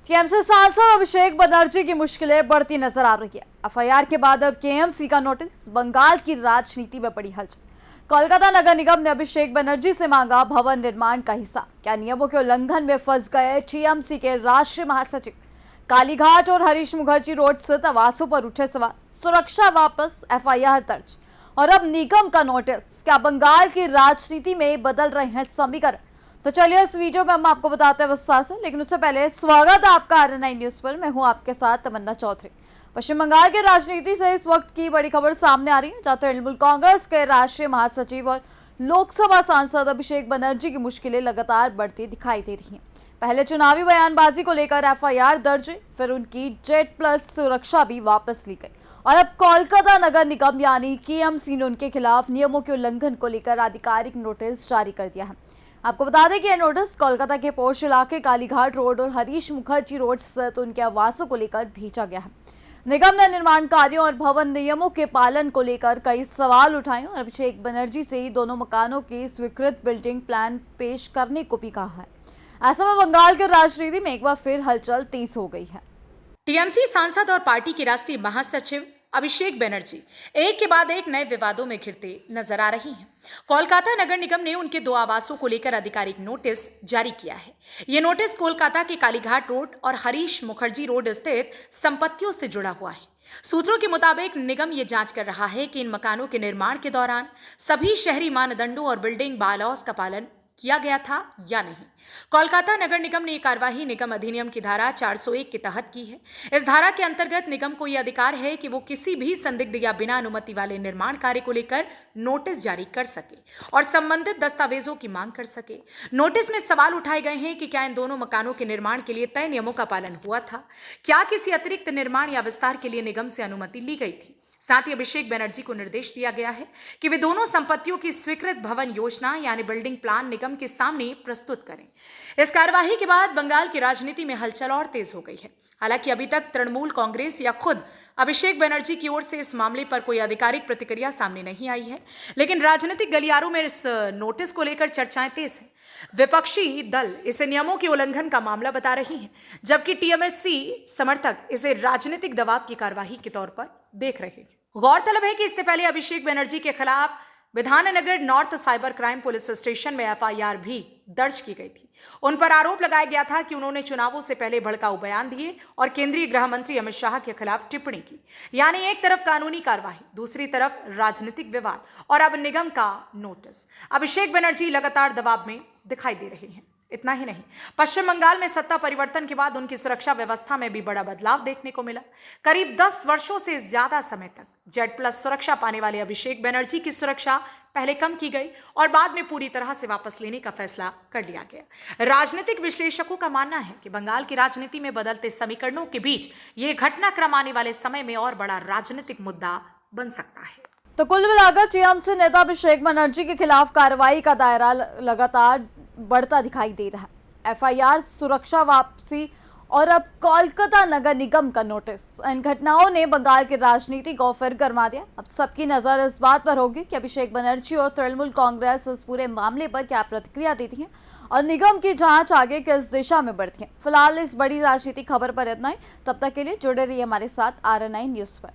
TMC सांसद अभिषेक बनर्जी की मुश्किलें बढ़ती नजर आ रही है। एफआईआर के बाद अब केएमसी का नोटिस, बंगाल की राजनीति में बड़ी हलचल। कोलकाता नगर निगम ने अभिषेक बनर्जी से मांगा भवन निर्माण का हिस्सा। क्या नियमों के उल्लंघन में फंस गए टीएमसी के राष्ट्रीय महासचिव? कालीघाट और हरीश मुखर्जी रोड स्थित आवासों पर उठे सवाल, सुरक्षा वापस, एफआईआर दर्ज और अब निगम का नोटिस। क्या बंगाल की राजनीति में बदल रहे हैं समीकरण? तो चलिए इस वीडियो में हम आपको बताते हैं विस्तार से, लेकिन उससे पहले स्वागत है आपका RN9 न्यूज पर। मैं हूं आपके साथ तमन्ना चौधरी। पश्चिम बंगाल के राजनीति से इस वक्त की बड़ी खबर सामने आ रही है, जहां तृणमूल कांग्रेस के राष्ट्रीय महासचिव और लोकसभा सांसद अभिषेक बनर्जी की मुश्किलें लगातार बढ़ती दिखाई दे रही हैं। पहले चुनावी बयानबाजी को लेकर एफआईआर दर्ज, फिर उनकी Z+ सुरक्षा भी वापस ली गई और अब कोलकाता नगर निगम यानी केएमसी ने उनके खिलाफ नियमों के उल्लंघन को लेकर आधिकारिक नोटिस जारी कर दिया है। आपको बता दें कि यह नोटिस कोलकाता के पोश इलाके कालीघाट रोड और हरीश मुखर्जी रोड स्थित उनके आवासों को लेकर भेजा गया है। निगम ने निर्माण कार्यों और भवन नियमों के पालन को लेकर कई सवाल उठाए और अभिषेक बनर्जी से ही दोनों मकानों की स्वीकृत बिल्डिंग प्लान पेश करने को भी कहा है। ऐसे में बंगाल की राजनीति में एक बार फिर हलचल तेज हो गई है। टीएमसी सांसद और पार्टी के राष्ट्रीय महासचिव अभिषेक बनर्जी एक के बाद एक नए विवादों में घिरते नजर आ रही हैं। कोलकाता नगर निगम ने उनके 2 आवासों को लेकर आधिकारिक नोटिस जारी किया है। ये नोटिस कोलकाता के कालीघाट रोड और हरीश मुखर्जी रोड स्थित संपत्तियों से जुड़ा हुआ है। सूत्रों के मुताबिक निगम ये जांच कर रहा है कि इन मकानों के निर्माण के दौरान सभी शहरी मानदंडों और बिल्डिंग बायलॉज का पालन किया गया था या नहीं। कोलकाता नगर निगम ने यह कार्यवाही निगम अधिनियम की धारा 401 के तहत की है। इस धारा के अंतर्गत निगम को यह अधिकार है कि वो किसी भी संदिग्ध या बिना अनुमति वाले निर्माण कार्य को लेकर नोटिस जारी कर सके और संबंधित दस्तावेजों की मांग कर सके। नोटिस में सवाल उठाए गए हैं कि क्या इन दोनों मकानों के निर्माण के लिए तय नियमों का पालन हुआ था, क्या किसी अतिरिक्त निर्माण या विस्तार के लिए निगम से अनुमति ली गई थी। साथ ही अभिषेक बनर्जी को निर्देश दिया गया है कि वे दोनों संपत्तियों की स्वीकृत भवन योजना यानी बिल्डिंग प्लान निगम के सामने प्रस्तुत करें। इस कार्यवाही के बाद बंगाल की राजनीति में हलचल और तेज हो गई है। हालांकि अभी तक तृणमूल कांग्रेस या खुद अभिषेक बनर्जी की ओर से इस मामले पर कोई आधिकारिक प्रतिक्रिया सामने नहीं आई है, लेकिन राजनीतिक गलियारों में इस नोटिस को लेकर चर्चाएं तेज हैं। विपक्षी दल इसे नियमों के उल्लंघन का मामला बता रही हैं, जबकि टीएमसी समर्थक इसे राजनीतिक दबाव की कार्यवाही के तौर पर देख रहे हैं। गौरतलब है कि इससे पहले अभिषेक बनर्जी के खिलाफ Bidhannagar north cyber crime police station में एफआईआर भी दर्ज की गई थी। उन पर आरोप लगाया गया था कि उन्होंने चुनावों से पहले भड़काऊ बयान दिए और केंद्रीय गृह मंत्री अमित शाह के खिलाफ टिप्पणी की। यानी एक तरफ कानूनी कार्रवाई, दूसरी तरफ राजनीतिक विवाद और अब निगम का नोटिस। अभिषेक बनर्जी लगातार दबाव में दिखाई दे रहे हैं। इतना ही नहीं, पश्चिम बंगाल में सत्ता परिवर्तन के बाद उनकी सुरक्षा व्यवस्था में भी बड़ा बदलाव देखने को मिला। करीब 10 वर्षों से ज्यादा समय तक Z+ सुरक्षा पाने वाले अभिषेक बनर्जी की सुरक्षा पहले कम की गई और बाद में पूरी तरह से वापस लेने का फैसला कर लिया गया। राजनीतिक विश्लेषकों का मानना है कि बंगाल की राजनीति में बदलते समीकरणों के बीच ये घटनाक्रम आने वाले समय में और बड़ा राजनीतिक मुद्दा बन सकता है। तो कुल मिलाकर टीएमसी नेता अभिषेक बनर्जी के खिलाफ कार्रवाई का दायरा लगातार बढ़ता दिखाई दे रहा है। एफआईआर, सुरक्षा वापसी और अब कोलकाता नगर निगम का नोटिस, इन घटनाओं ने बंगाल की राजनीति को फिर गरमा दिया। अब सबकी नजर इस बात पर होगी कि अभिषेक बनर्जी और तृणमूल कांग्रेस इस पूरे मामले पर क्या प्रतिक्रिया देती हैं और निगम की जांच आगे किस दिशा में बढ़ती है। फिलहाल इस बड़ी राजनीतिक खबर पर इतना ही। तब तक के लिए जुड़े रहिए हमारे साथ RN9 न्यूज पर।